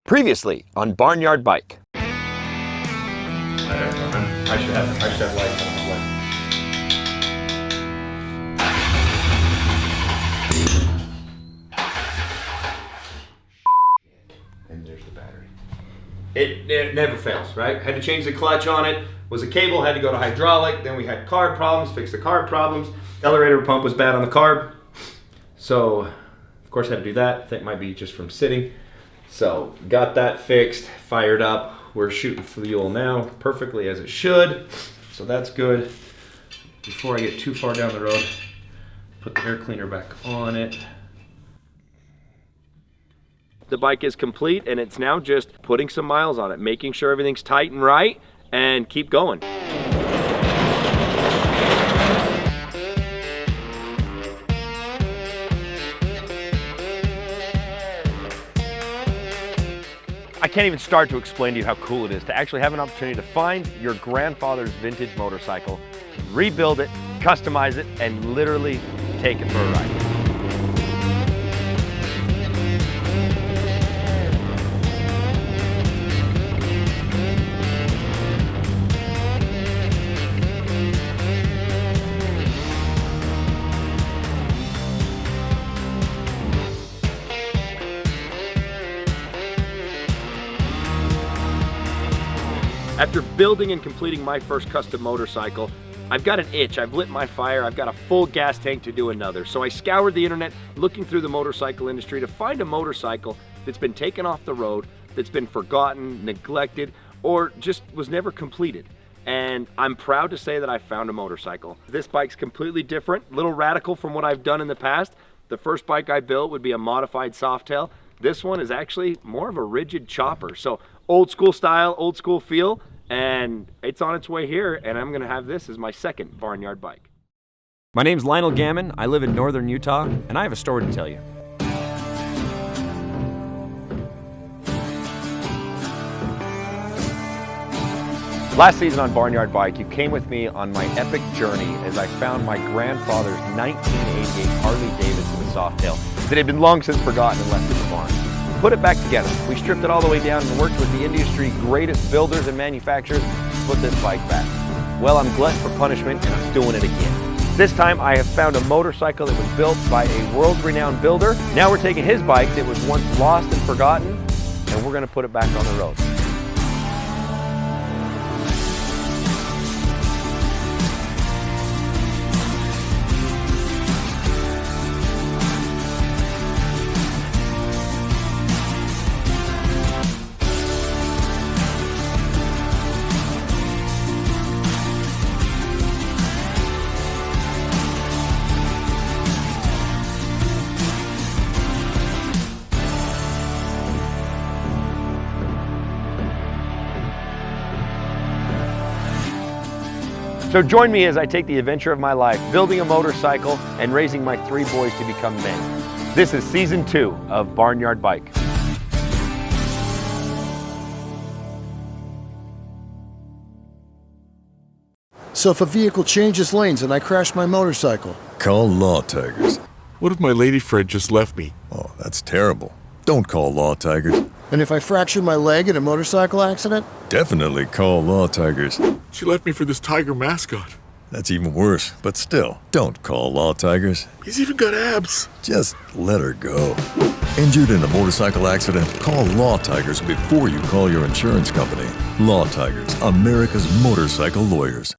Previously on Barnyard Bike. I should have lights on my way. And there's the battery. It never fails, right? Had to change the clutch on it. Was a cable, had to go to hydraulic. Then we had carb problems, fixed the carb problems. Elevator pump was bad on the carb. So, of course, had to do that. I think it might be just from sitting. So, got that fixed, fired up. We're shooting fuel now, perfectly as it should. So that's good. Before I get too far down the road, put the air cleaner back on it. The bike is complete and it's now just putting some miles on it, making sure everything's tight and right, and keep going. I can't even start to explain to you how cool it is to actually have an opportunity to find your grandfather's vintage motorcycle, rebuild it, customize it, and literally take it for a ride. After building and completing my first custom motorcycle, I've got an itch, I've lit my fire, I've got a full gas tank to do another. So I scoured the internet looking through the motorcycle industry to find a motorcycle that's been taken off the road, that's been forgotten, neglected, or just was never completed. And I'm proud to say that I found a motorcycle. This bike's completely different, a little radical from what I've done in the past. The first bike I built would be a modified Softail. This one is actually more of a rigid chopper. So old school style, old school feel, and it's on its way here, and I'm gonna have this as my second Barnyard Bike. My name's Lionel Gammon, I live in northern Utah, and I have a story to tell you. Last season on Barnyard Bike, you came with me on my epic journey as I found my grandfather's 1988 Harley-Davidson Softail that had been long since forgotten and left in the barn. Put it back together. We stripped it all the way down and worked with the industry's greatest builders and manufacturers to put this bike back. Well, I'm glutton for punishment and I'm doing it again. This time I have found a motorcycle that was built by a world-renowned builder. Now we're taking his bike that was once lost and forgotten, and we're gonna put it back on the road. So join me as I take the adventure of my life, building a motorcycle and raising my 3 boys to become men. This is season 2 of Barnyard Bike. So if a vehicle changes lanes and I crash my motorcycle? Call Law Tigers. What if my lady friend just left me? Oh, that's terrible. Don't call Law Tigers. And if I fracture my leg in a motorcycle accident? Definitely call Law Tigers. She left me for this tiger mascot. That's even worse, but still, don't call Law Tigers. He's even got abs. Just let her go. Injured in a motorcycle accident? Call Law Tigers before you call your insurance company. Law Tigers, America's motorcycle lawyers.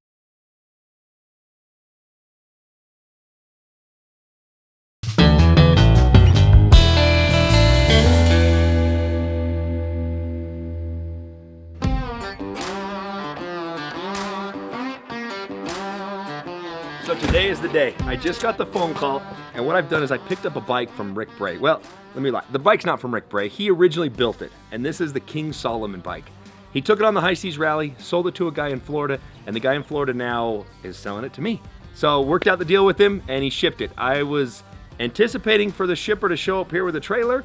So today is the day. I just got the phone call, and what I've done is I picked up a bike from Rick Bray. Well, let me lie. The bike's not from Rick Bray. He originally built it, and this is the King Solomon bike. He took it on the High Seas Rally, sold it to a guy in Florida, and the guy in Florida now is selling it to me. So worked out the deal with him, and he shipped it. I was anticipating for the shipper to show up here with a trailer,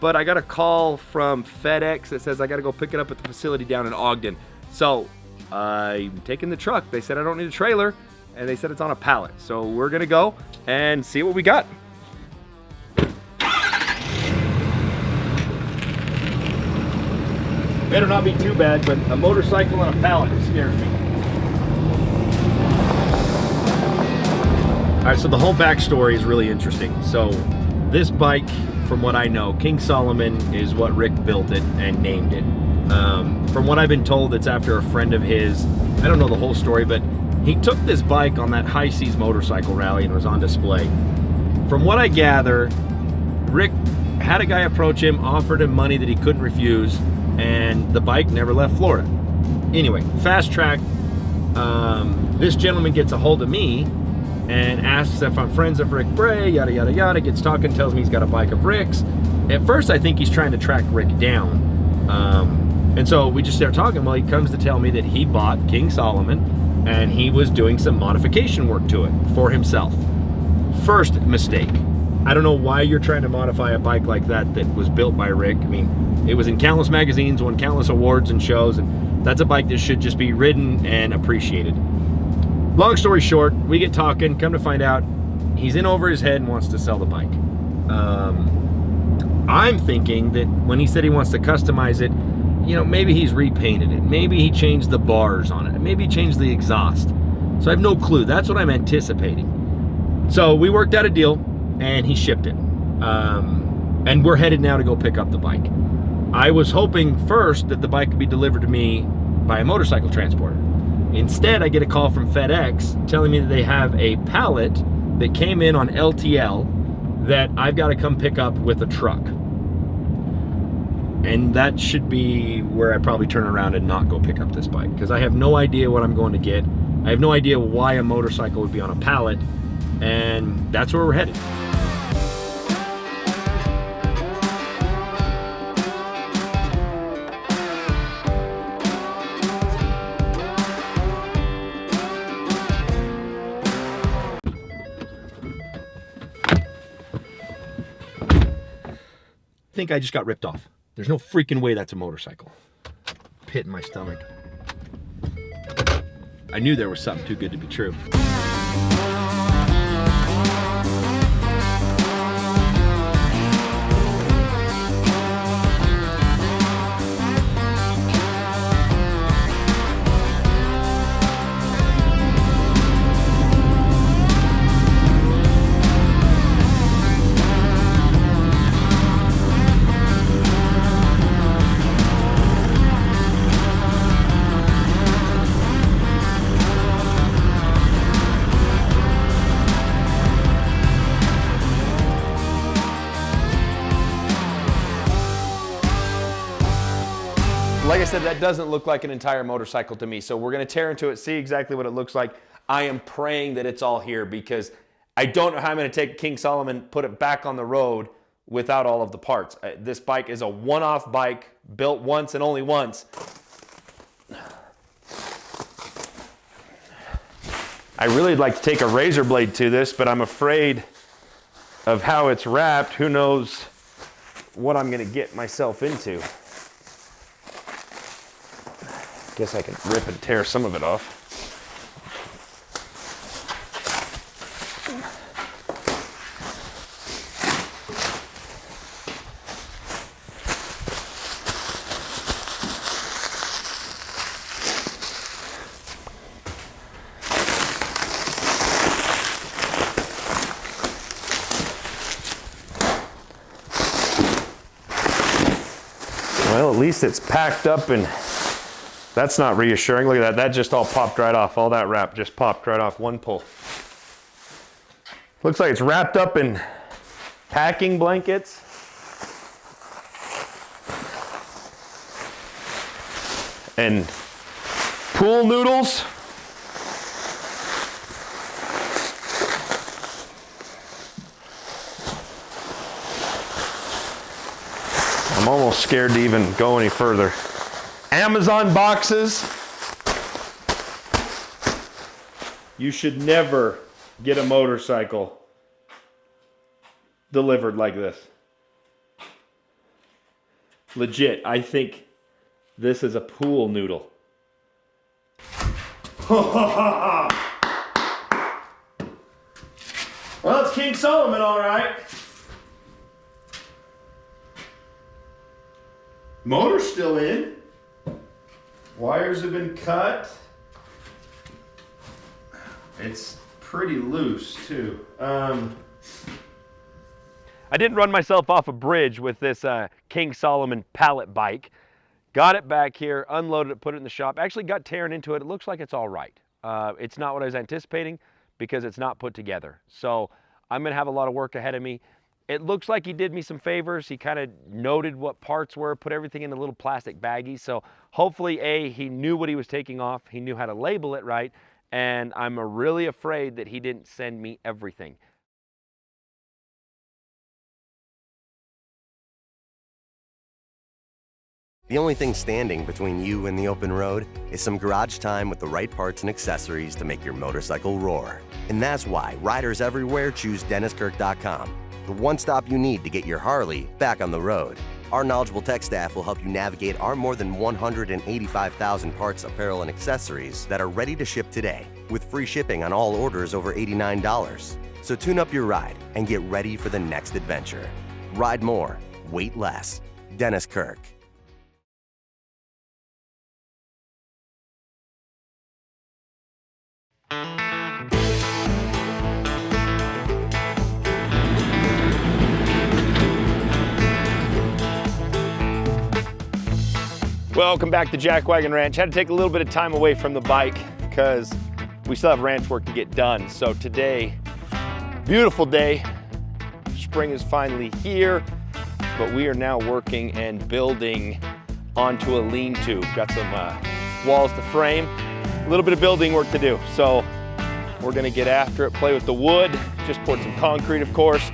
but I got a call from FedEx that says I gotta go pick it up at the facility down in Ogden. So I'm taking the truck. They said I don't need a trailer, and they said it's on a pallet. So we're gonna go and see what we got. Better not be too bad, but a motorcycle and a pallet scares me. All right, so the whole backstory is really interesting. So this bike, from what I know, King Solomon is what Rick built it and named it. From what I've been told, it's after a friend of his. I don't know the whole story, but he took this bike on that High Seas motorcycle rally and was on display. From what I gather, Rick had a guy approach him, offered him money that he couldn't refuse, and the bike never left Florida. Anyway, fast track, this gentleman gets a hold of me and asks if I'm friends of Rick Bray, yada, yada, yada, gets talking, tells me he's got a bike of Rick's. At first, I think he's trying to track Rick down. And so we just start talking. Well, he comes to tell me that he bought King Solomon and he was doing some modification work to it for himself. First mistake. I don't know why you're trying to modify a bike like that that was built by Rick. I mean, it was in countless magazines, won countless awards and shows, and that's a bike that should just be ridden and appreciated. Long story short, we get talking, come to find out, he's in over his head and wants to sell the bike. I'm thinking that when he said he wants to customize it, you know, maybe he's repainted it. Maybe he changed the bars on it. Maybe he changed the exhaust. So I have no clue. That's what I'm anticipating. So we worked out a deal and he shipped it. And we're headed now to go pick up the bike. I was hoping first that the bike could be delivered to me by a motorcycle transporter. Instead, I get a call from FedEx telling me that they have a pallet that came in on LTL that I've got to come pick up with a truck. And that should be where I probably turn around and not go pick up this bike, because I have no idea what I'm going to get. I have no idea why a motorcycle would be on a pallet, and that's where we're headed. I think I just got ripped off. There's no freaking way that's a motorcycle. Pit in my stomach. I knew there was something too good to be true. Like I said, that doesn't look like an entire motorcycle to me. So we're gonna tear into it, see exactly what it looks like. I am praying that it's all here because I don't know how I'm gonna take King Solomon, put it back on the road without all of the parts. This bike is a one-off bike, built once and only once. I really would like to take a razor blade to this, but I'm afraid of how it's wrapped. Who knows what I'm gonna get myself into. Guess I can rip and tear some of it off. Well, at least it's packed up and that's not reassuring. Look at that. That just all popped right off. All that wrap just popped right off one pull. Looks like it's wrapped up in packing blankets. And pool noodles. I'm almost scared to even go any further. Amazon boxes. You should never get a motorcycle delivered like this. Legit, I think this is a pool noodle. Well, it's King Solomon, all right. Motor's still in. Wires have been cut. It's pretty loose too. I didn't run myself off a bridge with this King Solomon pallet bike. Got it back here, unloaded it, put it in the shop. Actually got tearing into it. It looks like it's all right. It's not what I was anticipating because it's not put together. So I'm gonna have a lot of work ahead of me. It looks like he did me some favors. He kind of noted what parts were, put everything in a little plastic baggie. So hopefully, A, he knew what he was taking off. He knew how to label it right. And I'm really afraid that he didn't send me everything. The only thing standing between you and the open road is some garage time with the right parts and accessories to make your motorcycle roar. And that's why riders everywhere choose DennisKirk.com, the one stop you need to get your Harley back on the road. Our knowledgeable tech staff will help you navigate our more than 185,000 parts, apparel, and accessories that are ready to ship today, with free shipping on all orders over $89. So tune up your ride and get ready for the next adventure. Ride more, wait less. Dennis Kirk. Welcome back to Jack Wagon Ranch. Had to take a little bit of time away from the bike because we still have ranch work to get done. So today, beautiful day. Spring is finally here, but we are now working and building onto a lean-to. Got some walls to frame, a little bit of building work to do. So we're gonna get after it, play with the wood, just poured some concrete, of course.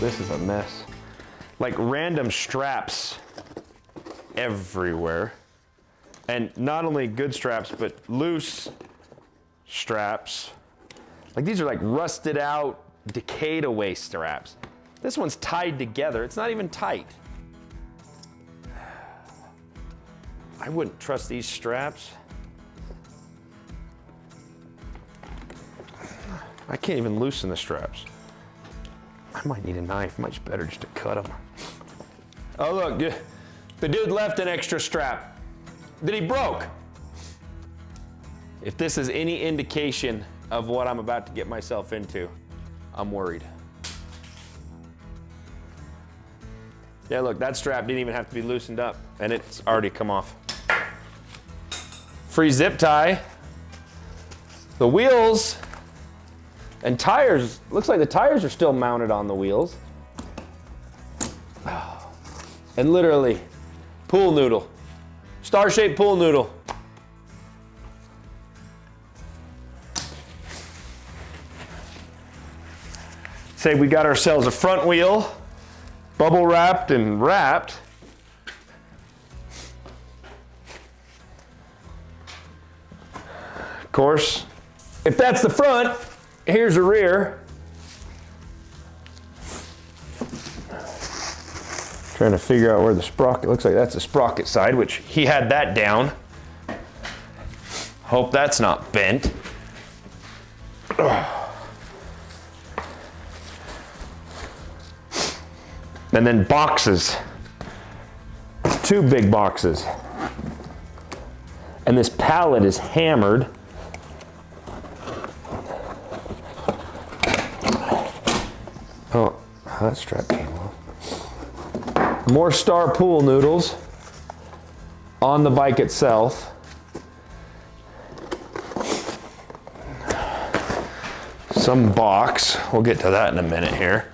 This is a mess. Like random straps everywhere. And not only good straps, but loose straps. Like these are like rusted out, decayed away straps. This one's tied together. It's not even tight. I wouldn't trust these straps. I can't even loosen the straps. I might need a knife, much better just to cut them. Oh look, the dude left an extra strap that he broke. If this is any indication of what I'm about to get myself into, I'm worried. Yeah, look, that strap didn't even have to be loosened up and it's already come off. Free zip tie. The wheels and tires, looks like the tires are still mounted on the wheels. And literally, pool noodle. Star-shaped pool noodle. Say we got ourselves a front wheel, bubble wrapped and wrapped. Of course, if that's the front, here's the rear. Trying to figure out where the sprocket, looks like that's the sprocket side, which he had that down. Hope that's not bent. And then boxes, 2 big boxes. And this pallet is hammered. Oh, that strap came off. More Star pool noodles on the bike itself. Some box, we'll get to that in a minute here.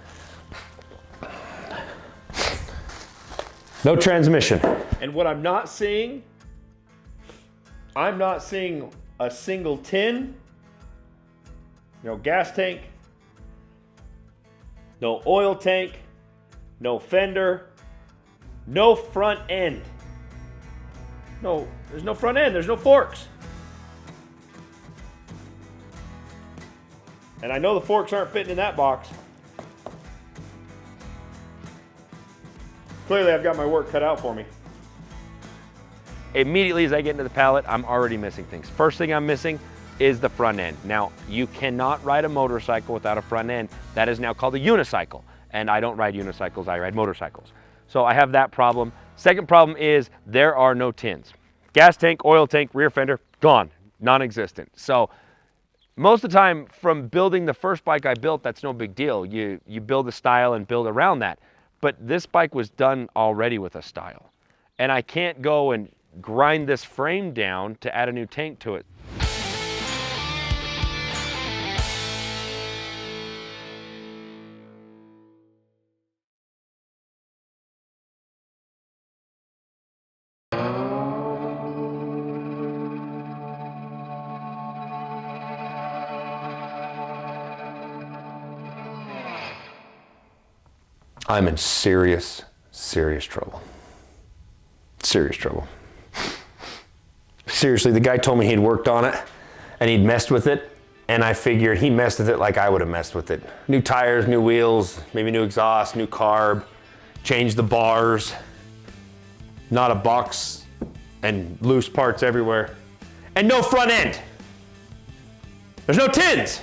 No transmission. And what I'm not seeing a single tin, no gas tank, no oil tank, no fender, no front end. No, there's no front end, there's no forks. And I know the forks aren't fitting in that box. Clearly I've got my work cut out for me. Immediately as I get into the pallet, I'm already missing things. First thing I'm missing is the front end. Now, you cannot ride a motorcycle without a front end. That is now called a unicycle. And I don't ride unicycles, I ride motorcycles. So I have that problem. Second problem is there are no tins. Gas tank, oil tank, rear fender, gone, non-existent. So most of the time from building the first bike I built, that's no big deal. You build a style and build around that. But this bike was done already with a style. And I can't go and grind this frame down to add a new tank to it. I'm in serious trouble. Serious trouble. Seriously, the guy told me he'd worked on it and he'd messed with it, and I figured he messed with it like I would have messed with it. New tires, new wheels, maybe new exhaust, new carb, changed the bars, not a box, and loose parts everywhere. And no front end. There's no tins,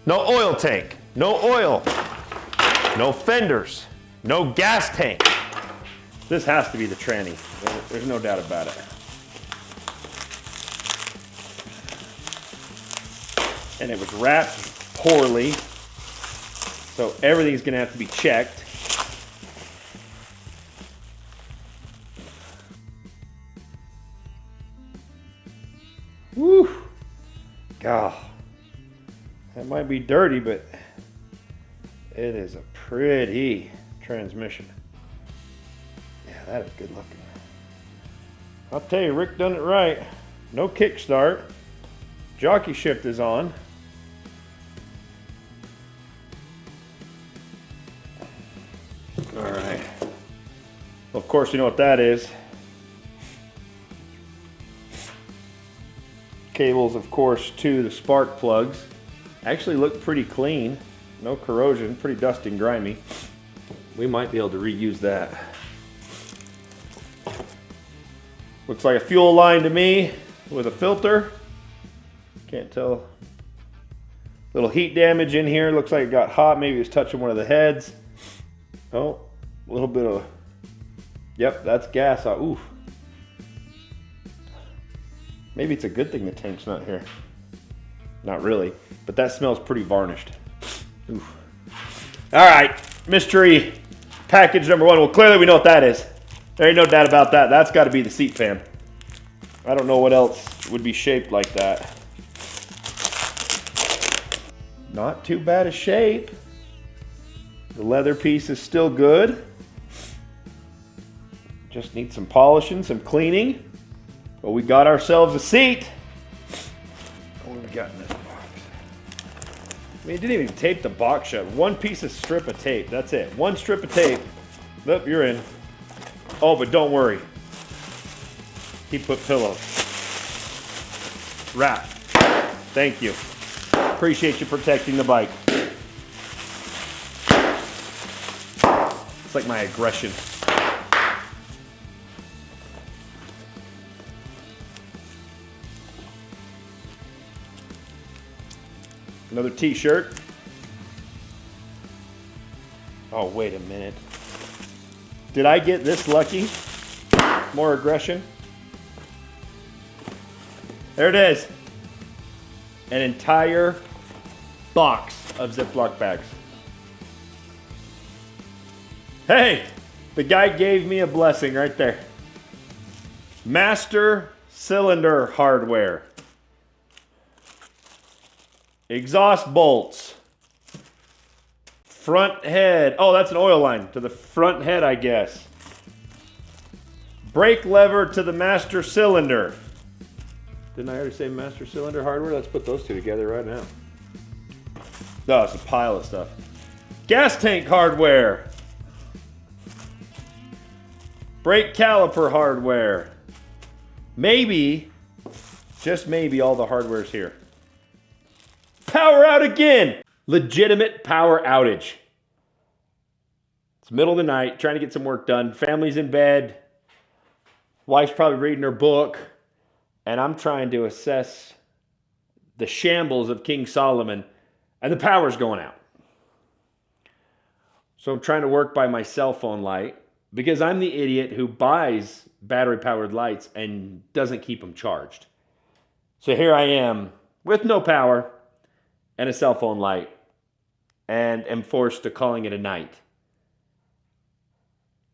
no oil tank, no oil, no fenders, no gas tank. This has to be the tranny. There's no doubt about it. And it was wrapped poorly, so everything's gonna have to be checked. Woo! God, that might be dirty, but it is a pretty transmission. Yeah, that is good looking. I'll tell you, Rick done it right. No kickstart. Jockey shift is on. All right. Well, of course, you know what that is. Cables, of course, to the spark plugs. Actually look pretty clean. No corrosion, pretty dusty and grimy. We might be able to reuse that. Looks like a fuel line to me with a filter. Can't tell. Little heat damage in here. Looks like it got hot. Maybe it was touching one of the heads. Oh, a little bit of, yep, that's gas. Oof. Maybe it's a good thing the tank's not here. Not really, but that smells pretty varnished. Oof. All right, mystery package number one. Well, clearly we know what that is. There ain't no doubt about that. That's got to be the seat fan. I don't know what else would be shaped like that. Not too bad a shape. The leather piece is still good. Just needs some polishing, some cleaning. But we got ourselves a seat. What we got in this box? I mean, it didn't even tape the box shut. One piece of strip of tape. That's it. One strip of tape. Look, you're in. Oh, but don't worry. He put pillows. Wrap. Thank you. Appreciate you protecting the bike. It's like my aggression. Another t-shirt. Oh, wait a minute. Did I get this lucky? More aggression. There it is. An entire box of Ziploc bags. Hey, the guy gave me a blessing right there. Master cylinder hardware. Exhaust bolts. Front head. Oh, that's an oil line to the front head, I guess. Brake lever to the master cylinder. Didn't I already say master cylinder hardware? Let's put those two together right now. No, it's a pile of stuff. Gas tank hardware. Brake caliper hardware. Maybe, just maybe, all the hardware's here. Power out again! Legitimate power outage. It's middle of the night, trying to get some work done. Family's in bed. Wife's probably reading her book. And I'm trying to assess the shambles of King Solomon, and the power's going out. So I'm trying to work by my cell phone light, because I'm the idiot who buys battery-powered lights and doesn't keep them charged. So here I am with no power and a cell phone light, and am forced to calling it a night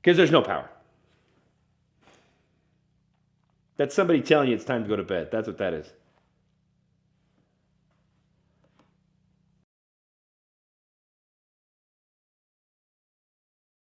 because there's no power. That's somebody telling you it's time to go to bed. That's what that is.